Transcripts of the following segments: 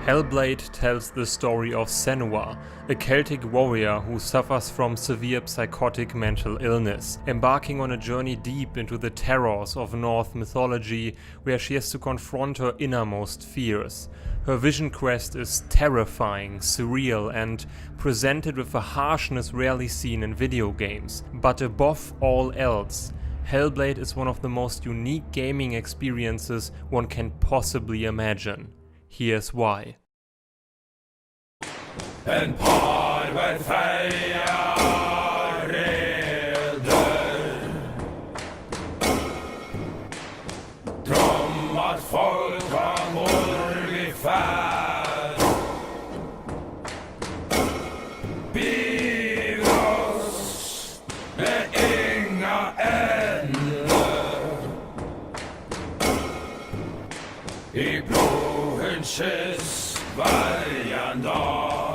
Hellblade tells the story of Senua, a Celtic warrior who suffers from severe psychotic mental illness, embarking on a journey deep into the terrors of Norse mythology where she has to confront her innermost fears. Her vision quest is terrifying, surreal, and presented with a harshness rarely seen in video games. But above all else, Hellblade is one of the most unique gaming experiences one can possibly imagine. Here's why. En par ved Freya reder, drömmar folk av morlig färd. Biv oss med inga änder i blodens kyss varje dag.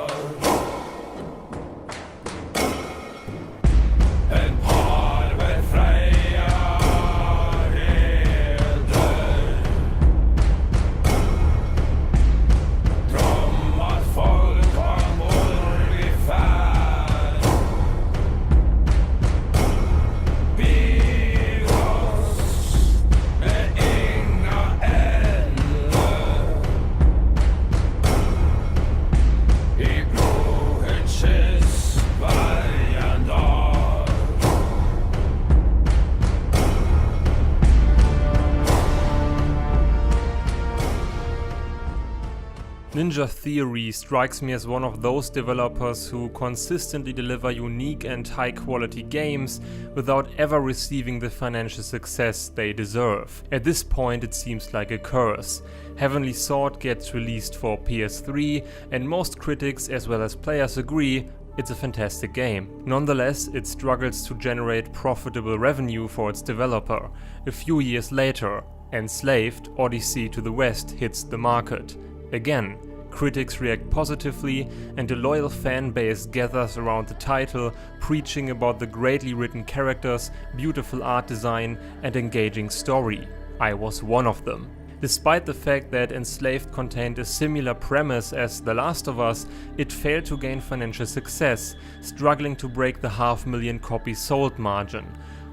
Ninja Theory strikes me as one of those developers who consistently deliver unique and high-quality games without ever receiving the financial success they deserve. At this point it seems like a curse. Heavenly Sword gets released for PS3 and most critics as well as players agree it's a fantastic game. Nonetheless, it struggles to generate profitable revenue for its developer. A few years later, Enslaved, Odyssey to the West hits the market. Again, critics react positively and a loyal fan base gathers around the title, preaching about the greatly written characters, beautiful art design and engaging story. I was one of them. Despite the fact that Enslaved contained a similar premise as The Last of Us, it failed to gain financial success, struggling to break the 500,000 copies sold margin.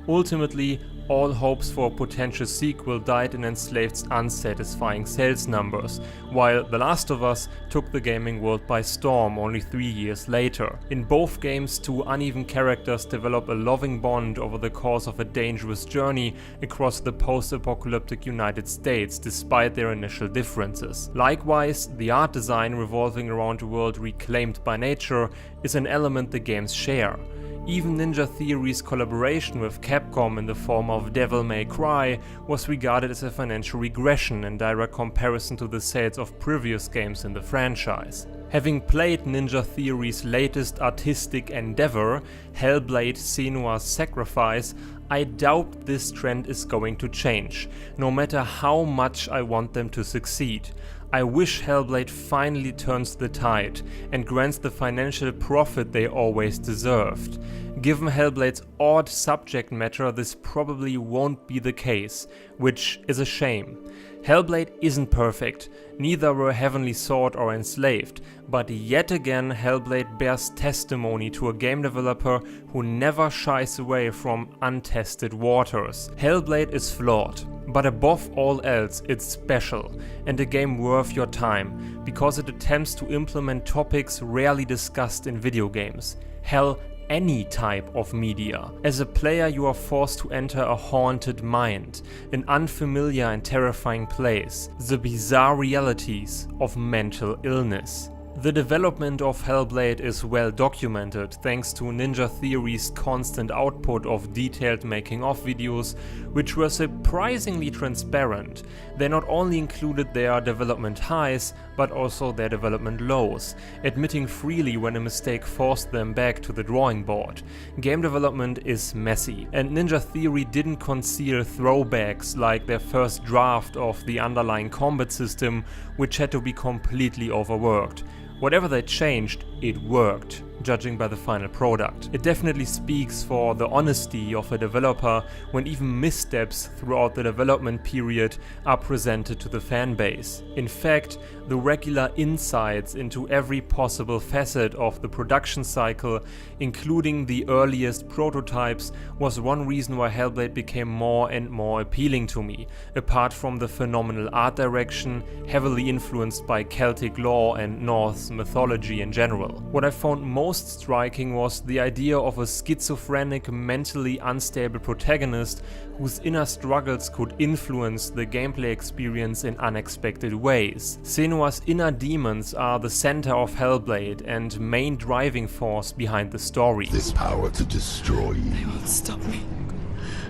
Ultimately, all hopes for a potential sequel died in Enslaved's unsatisfying sales numbers, while The Last of Us took the gaming world by storm only 3 years later. In both games, two uneven characters develop a loving bond over the course of a dangerous journey across the post-apocalyptic United States despite their initial differences. Likewise, the art design revolving around a world reclaimed by nature is an element the games share. Even Ninja Theory's collaboration with Capcom in the form of Devil May Cry was regarded as a financial regression in direct comparison to the sales of previous games in the franchise. Having played Ninja Theory's latest artistic endeavour, Hellblade: Senua's Sacrifice, I doubt this trend is going to change, no matter how much I want them to succeed. I wish Hellblade finally turns the tide and grants the financial profit they always deserved. Given Hellblade's odd subject matter, this probably won't be the case, which is a shame. Hellblade isn't perfect, neither were Heavenly Sword or Enslaved, but yet again Hellblade bears testimony to a game developer who never shies away from untested waters. Hellblade is flawed, but above all else it's special and a game worth your time, because it attempts to implement topics rarely discussed in video games. Hell, any type of media. As a player, you are forced to enter a haunted mind, an unfamiliar and terrifying place, the bizarre realities of mental illness. The development of Hellblade is well documented thanks to Ninja Theory's constant output of detailed making-of videos, which were surprisingly transparent. They not only included their development highs, but also their development lows, admitting freely when a mistake forced them back to the drawing board. Game development is messy, and Ninja Theory didn't conceal throwbacks like their first draft of the underlying combat system, which had to be completely overworked. Whatever they changed, it worked. judging by the final product. It definitely speaks for the honesty of a developer when even missteps throughout the development period are presented to the fanbase. In fact, the regular insights into every possible facet of the production cycle, including the earliest prototypes, was one reason why Hellblade became more and more appealing to me, apart from the phenomenal art direction, heavily influenced by Celtic lore and Norse mythology in general. What I found most striking was the idea of a schizophrenic, mentally unstable protagonist whose inner struggles could influence the gameplay experience in unexpected ways. Senua's inner demons are the center of Hellblade and main driving force behind the story. This power to destroy you. They won't stop me.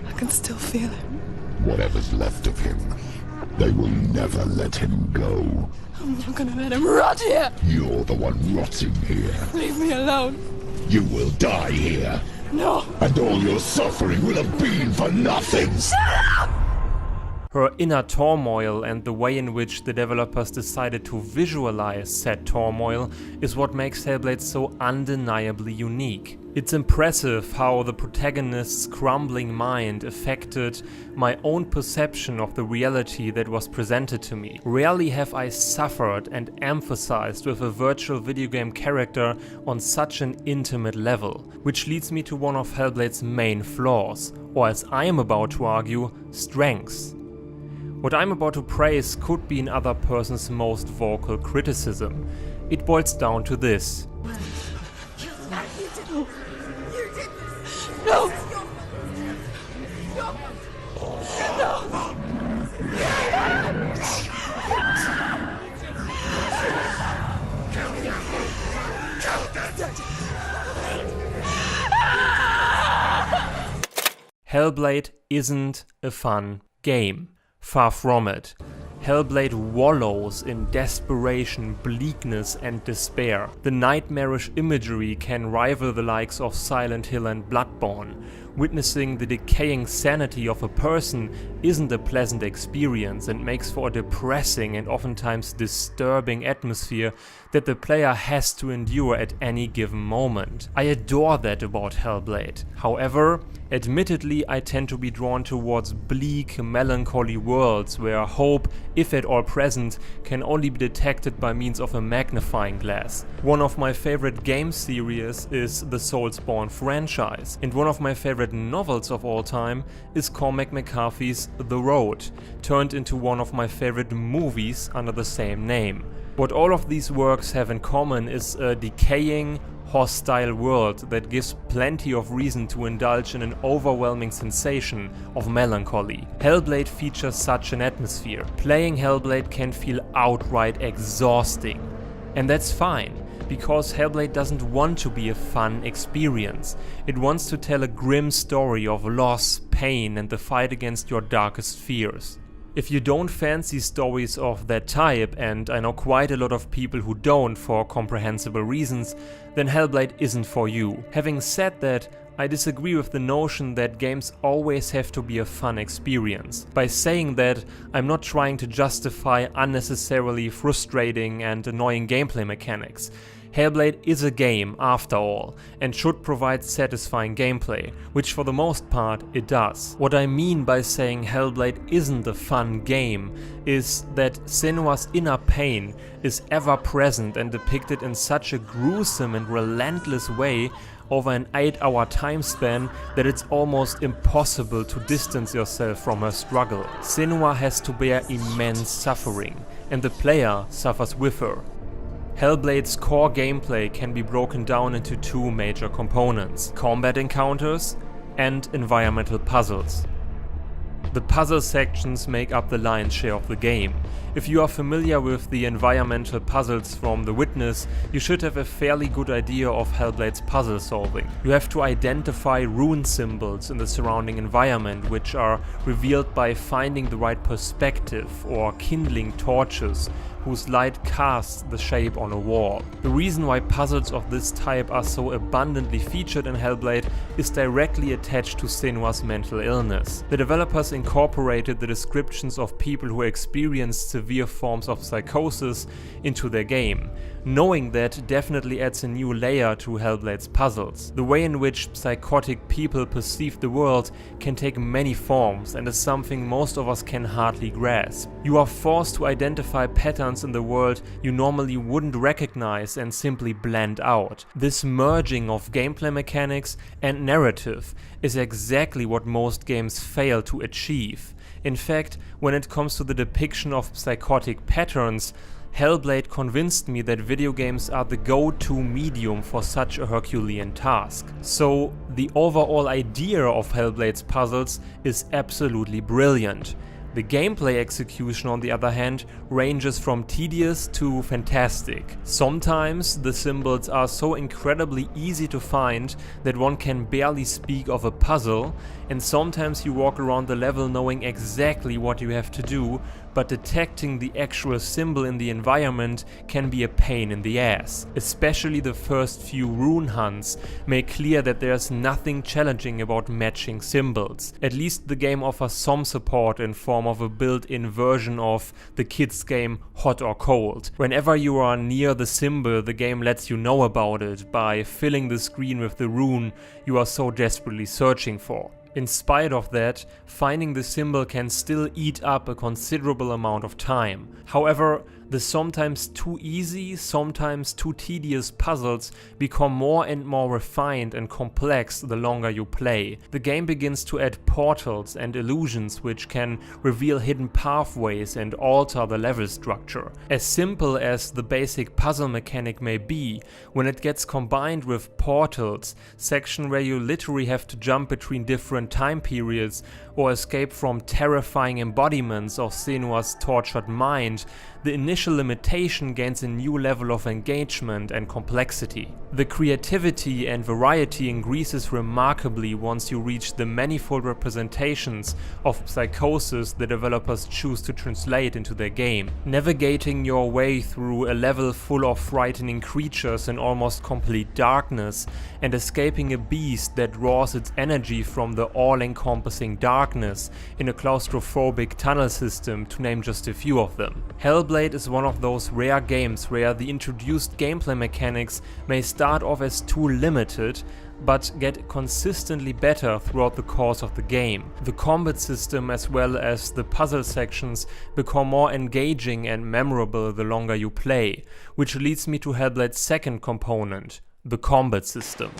I can still feel it. Whatever's left of him, they will never let him go. I'm not gonna let him rot here! You're the one rotting here. Leave me alone. You will die here. No! And all your suffering will have been for nothing! Shut up! Her inner turmoil and the way in which the developers decided to visualize said turmoil is what makes Hellblade so undeniably unique. It's impressive how the protagonist's crumbling mind affected my own perception of the reality that was presented to me. Rarely have I suffered and emphasized with a virtual video game character on such an intimate level, which leads me to one of Hellblade's main flaws, or as I am about to argue, strengths. What I'm about to praise could be another person's most vocal criticism. It boils down to this. No! Hellblade isn't a fun game. Far from it. Hellblade wallows in desperation, bleakness and despair. The nightmarish imagery can rival the likes of Silent Hill and Bloodborne. Witnessing the decaying sanity of a person isn't a pleasant experience and makes for a depressing and oftentimes disturbing atmosphere that the player has to endure at any given moment. I adore that about Hellblade. However, admittedly, I tend to be drawn towards bleak, melancholy worlds where hope, if at all present, can only be detected by means of a magnifying glass. One of my favorite game series is the Soulsborne franchise, and one of my favorite novels of all time is Cormac McCarthy's The Road, turned into one of my favorite movies under the same name. What all of these works have in common is a decaying, hostile world that gives plenty of reason to indulge in an overwhelming sensation of melancholy. Hellblade features such an atmosphere. Playing Hellblade can feel outright exhausting. And that's fine, because Hellblade doesn't want to be a fun experience. It wants to tell a grim story of loss, pain, and the fight against your darkest fears. If you don't fancy stories of that type, and I know quite a lot of people who don't for comprehensible reasons, then Hellblade isn't for you. Having said that, I disagree with the notion that games always have to be a fun experience. By saying that, I'm not trying to justify unnecessarily frustrating and annoying gameplay mechanics. Hellblade is a game, after all, and should provide satisfying gameplay, which for the most part it does. What I mean by saying Hellblade isn't a fun game is that Senua's inner pain is ever present and depicted in such a gruesome and relentless way over an 8-hour time span that it's almost impossible to distance yourself from her struggle. Senua has to bear immense suffering, and the player suffers with her. Hellblade's core gameplay can be broken down into two major components: combat encounters and environmental puzzles. The puzzle sections make up the lion's share of the game. If you are familiar with the environmental puzzles from The Witness, you should have a fairly good idea of Hellblade's puzzle solving. You have to identify rune symbols in the surrounding environment, which are revealed by finding the right perspective or kindling torches whose light casts the shape on a wall. The reason why puzzles of this type are so abundantly featured in Hellblade is directly attached to Senua's mental illness. The developers incorporated the descriptions of people who experienced severe forms of psychosis into their game. Knowing that definitely adds a new layer to Hellblade's puzzles. The way in which psychotic people perceive the world can take many forms and is something most of us can hardly grasp. You are forced to identify patterns in the world you normally wouldn't recognize and simply blend out. This merging of gameplay mechanics and narrative is exactly what most games fail to achieve. In fact, when it comes to the depiction of psychotic patterns, Hellblade convinced me that video games are the go-to medium for such a Herculean task. So the overall idea of Hellblade's puzzles is absolutely brilliant. The gameplay execution, on the other hand, ranges from tedious to fantastic. Sometimes the symbols are so incredibly easy to find that one can barely speak of a puzzle, and sometimes you walk around the level knowing exactly what you have to do, but detecting the actual symbol in the environment can be a pain in the ass. Especially the first few rune hunts make clear that there's nothing challenging about matching symbols. At least the game offers some support in form of a built-in version of the kids game Hot or Cold. Whenever you are near the symbol, the game lets you know about it by filling the screen with the rune you are so desperately searching for. In spite of that, finding the symbol can still eat up a considerable amount of time. However, the sometimes too easy, sometimes too tedious puzzles become more and more refined and complex the longer you play. The game begins to add portals and illusions which can reveal hidden pathways and alter the level structure. As simple as the basic puzzle mechanic may be, when it gets combined with portals, section where you literally have to jump between different time periods or escape from terrifying embodiments of Senua's tortured mind, the initial limitation gains a new level of engagement and complexity. The creativity and variety increases remarkably once you reach the manifold representations of psychosis the developers choose to translate into their game. Navigating your way through a level full of frightening creatures in almost complete darkness and escaping a beast that draws its energy from the all-encompassing darkness in a claustrophobic tunnel system, to name just a few of them. Hellblade is one of those rare games where the introduced gameplay mechanics may start off as too limited, but get consistently better throughout the course of the game. The combat system as well as the puzzle sections become more engaging and memorable the longer you play, which leads me to Hellblade's second component, the combat system.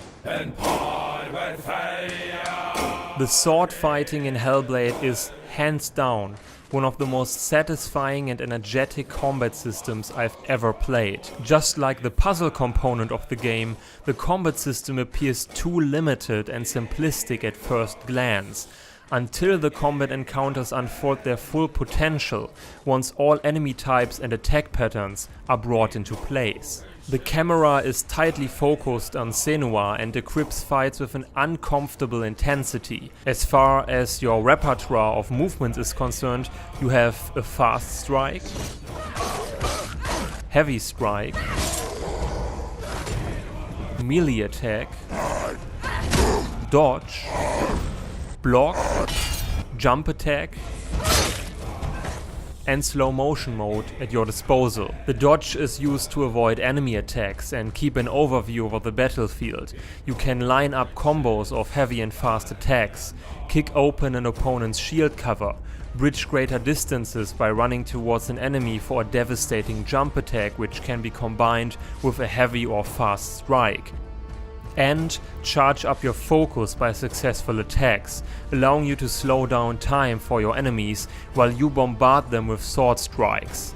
The sword fighting in Hellblade is, hands down, one of the most satisfying and energetic combat systems I've ever played. Just like the puzzle component of the game, the combat system appears too limited and simplistic at first glance, until the combat encounters unfold their full potential once all enemy types and attack patterns are brought into place. The camera is tightly focused on Senua and equips fights with an uncomfortable intensity. As far as your repertoire of movements is concerned, you have a fast strike, heavy strike, melee attack, dodge, block, jump attack, and slow motion mode at your disposal. The dodge is used to avoid enemy attacks and keep an overview over the battlefield. You can line up combos of heavy and fast attacks, kick open an opponent's shield cover, bridge greater distances by running towards an enemy for a devastating jump attack which can be combined with a heavy or fast strike, and charge up your focus by successful attacks, allowing you to slow down time for your enemies while you bombard them with sword strikes.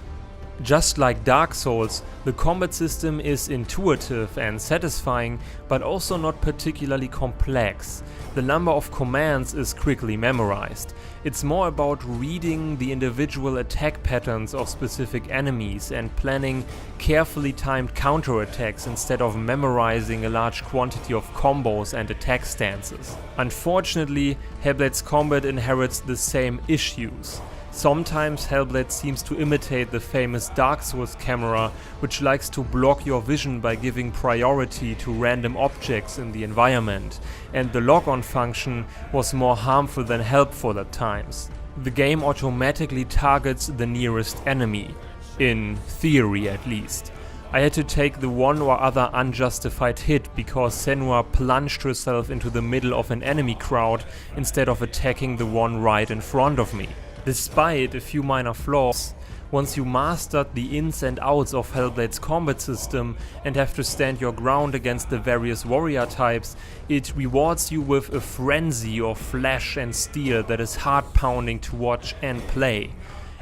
Just like Dark Souls, the combat system is intuitive and satisfying, but also not particularly complex. The number of commands is quickly memorized. It's more about reading the individual attack patterns of specific enemies and planning carefully timed counterattacks instead of memorizing a large quantity of combos and attack stances. Unfortunately, Hellblade's combat inherits the same issues. Sometimes Hellblade seems to imitate the famous Dark Souls camera, which likes to block your vision by giving priority to random objects in the environment, and the lock-on function was more harmful than helpful at times. The game automatically targets the nearest enemy, in theory at least. I had to take the one or other unjustified hit because Senua plunged herself into the middle of an enemy crowd instead of attacking the one right in front of me. Despite a few minor flaws, once you mastered the ins and outs of Hellblade's combat system and have to stand your ground against the various warrior types, it rewards you with a frenzy of flash and steel that is heart-pounding to watch and play.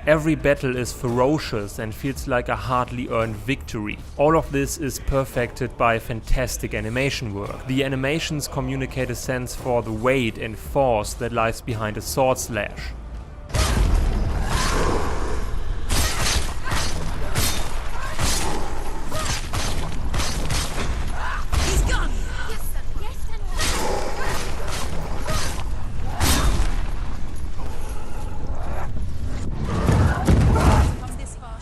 Every battle is ferocious and feels like a hardly earned victory. All of this is perfected by fantastic animation work. The animations communicate a sense for the weight and force that lies behind a sword slash.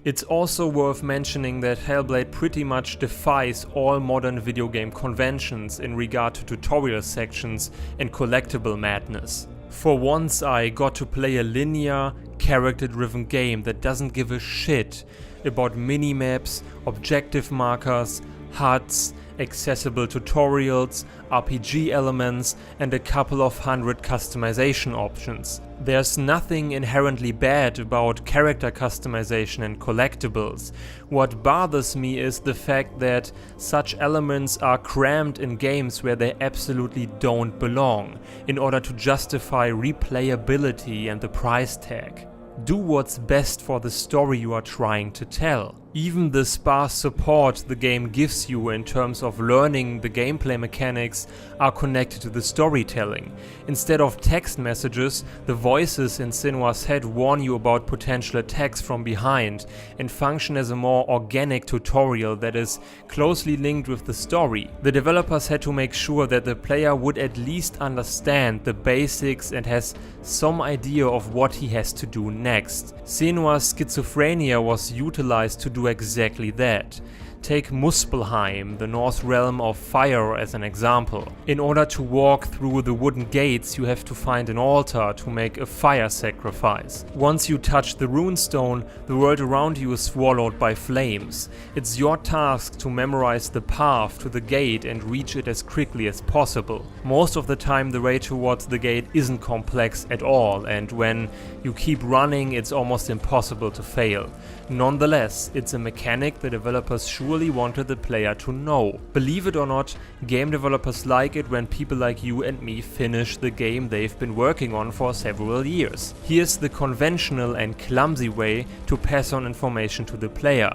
It's also worth mentioning that Hellblade pretty much defies all modern video game conventions in regard to tutorial sections and collectible madness. For once I got to play a linear, character-driven game that doesn't give a shit about minimaps, objective markers, HUDs, accessible tutorials, RPG elements, and a couple of hundred customization options. There's nothing inherently bad about character customization and collectibles. What bothers me is the fact that such elements are crammed in games where they absolutely don't belong, in order to justify replayability and the price tag. Do what's best for the story you are trying to tell. Even the sparse support the game gives you in terms of learning the gameplay mechanics are connected to the storytelling. Instead of text messages, the voices in Senua's head warn you about potential attacks from behind and function as a more organic tutorial that is closely linked with the story. The developers had to make sure that the player would at least understand the basics and has some idea of what he has to do next. Senua's schizophrenia was utilized to do exactly that. Take Muspelheim, the Norse realm of fire, as an example. In order to walk through the wooden gates, you have to find an altar to make a fire sacrifice. Once you touch the runestone, the world around you is swallowed by flames. It's your task to memorize the path to the gate and reach it as quickly as possible. Most of the time the way towards the gate isn't complex at all, and when you keep running it's almost impossible to fail. Nonetheless, it's a mechanic the developers surely wanted the player to know. Believe it or not, game developers like it when people like you and me finish the game they've been working on for several years. Here's the conventional and clumsy way to pass on information to the player.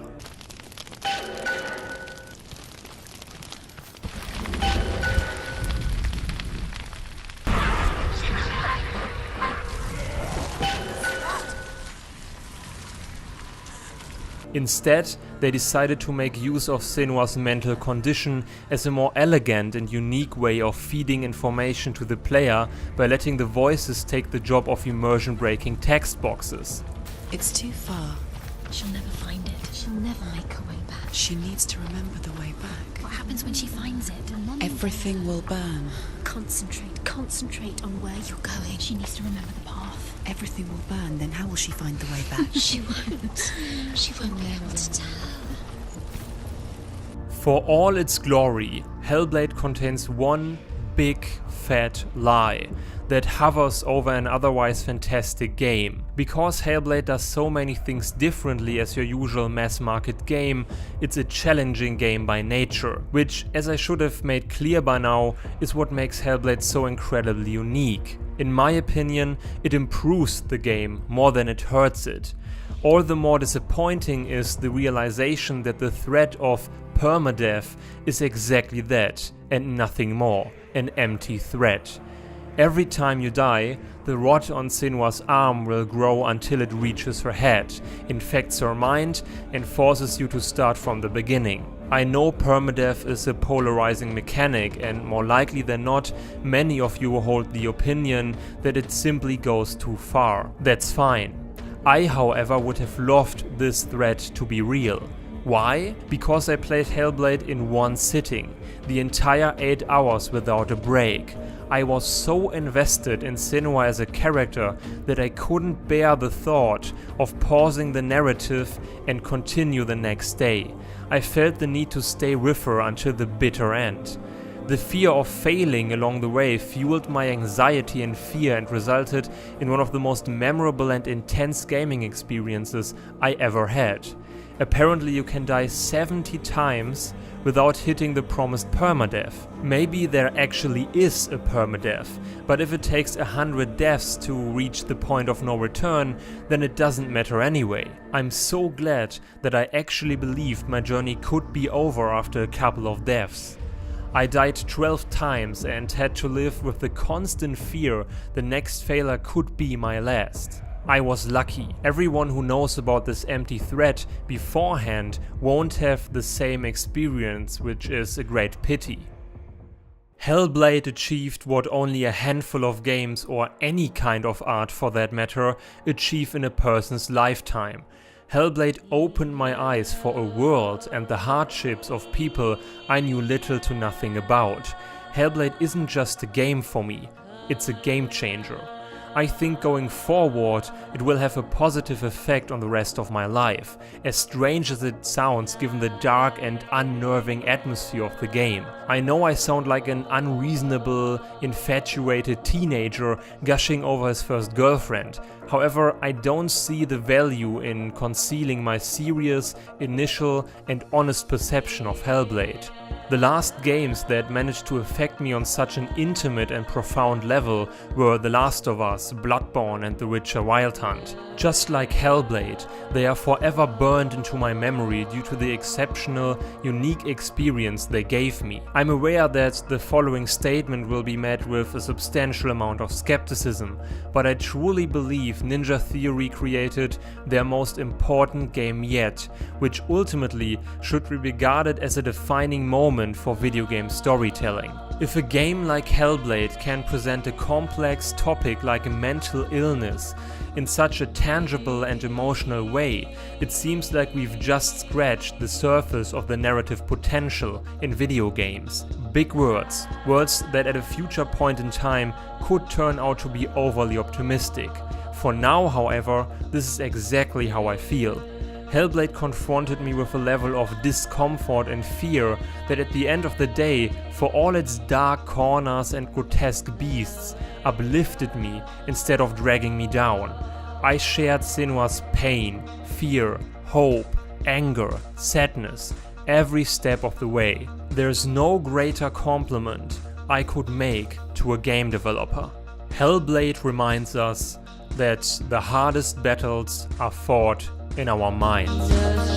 Instead, they decided to make use of Senua's mental condition as a more elegant and unique way of feeding information to the player by letting the voices take the job of immersion-breaking text boxes. It's too far. She'll never find it. She'll never make her way back. She needs to remember the way back. What happens when she finds it? Everything will burn. Concentrate on where you're going. She needs to remember the path. Everything will burn, then how will she find the way back? She won't. She won't be able to tell. For all its glory, Hellblade contains one big fat lie that hovers over an otherwise fantastic game. Because Hellblade does so many things differently as your usual mass market game, it's a challenging game by nature, which, as I should have made clear by now, is what makes Hellblade so incredibly unique. In my opinion, it improves the game more than it hurts it. All the more disappointing is the realization that the threat of permadeath is exactly that, and nothing more, an empty threat. Every time you die, the rod on Senua's arm will grow until it reaches her head, infects her mind, and forces you to start from the beginning. I know permadeath is a polarizing mechanic, and more likely than not, many of you hold the opinion that it simply goes too far. That's fine. I, however, would have loved this threat to be real. Why? Because I played Hellblade in one sitting, the entire 8 hours without a break. I was so invested in Senua as a character that I couldn't bear the thought of pausing the narrative and continue the next day. I felt the need to stay with her until the bitter end. The fear of failing along the way fueled my anxiety and fear and resulted in one of the most memorable and intense gaming experiences I ever had. Apparently you can die 70 times without hitting the promised permadeath. Maybe there actually is a permadeath, but if it takes 100 deaths to reach the point of no return, then it doesn't matter anyway. I'm so glad that I actually believed my journey could be over after a couple of deaths. I died 12 times and had to live with the constant fear the next failure could be my last. I was lucky. Everyone who knows about this empty threat beforehand won't have the same experience, which is a great pity. Hellblade achieved what only a handful of games, or any kind of art for that matter, achieve in a person's lifetime. Hellblade opened my eyes for a world and the hardships of people I knew little to nothing about. Hellblade isn't just a game for me, it's a game changer. I think going forward it will have a positive effect on the rest of my life, as strange as it sounds given the dark and unnerving atmosphere of the game. I know I sound like an unreasonable, infatuated teenager gushing over his first girlfriend. However, I don't see the value in concealing my serious, initial and honest perception of Hellblade. The last games that managed to affect me on such an intimate and profound level were The Last of Us, Bloodborne and The Witcher Wild Hunt. Just like Hellblade, they are forever burned into my memory due to the exceptional, unique experience they gave me. I'm aware that the following statement will be met with a substantial amount of skepticism, but I truly believe Ninja Theory created their most important game yet, which ultimately should be regarded as a defining moment for video game storytelling. If a game like Hellblade can present a complex topic like a mental illness in such a tangible and emotional way, it seems like we've just scratched the surface of the narrative potential in video games. Big words, words that at a future point in time could turn out to be overly optimistic. For now, however, this is exactly how I feel. Hellblade confronted me with a level of discomfort and fear that at the end of the day, for all its dark corners and grotesque beasts, uplifted me instead of dragging me down. I shared Senua's pain, fear, hope, anger, sadness, every step of the way. There's no greater compliment I could make to a game developer. Hellblade reminds us that the hardest battles are fought in our minds.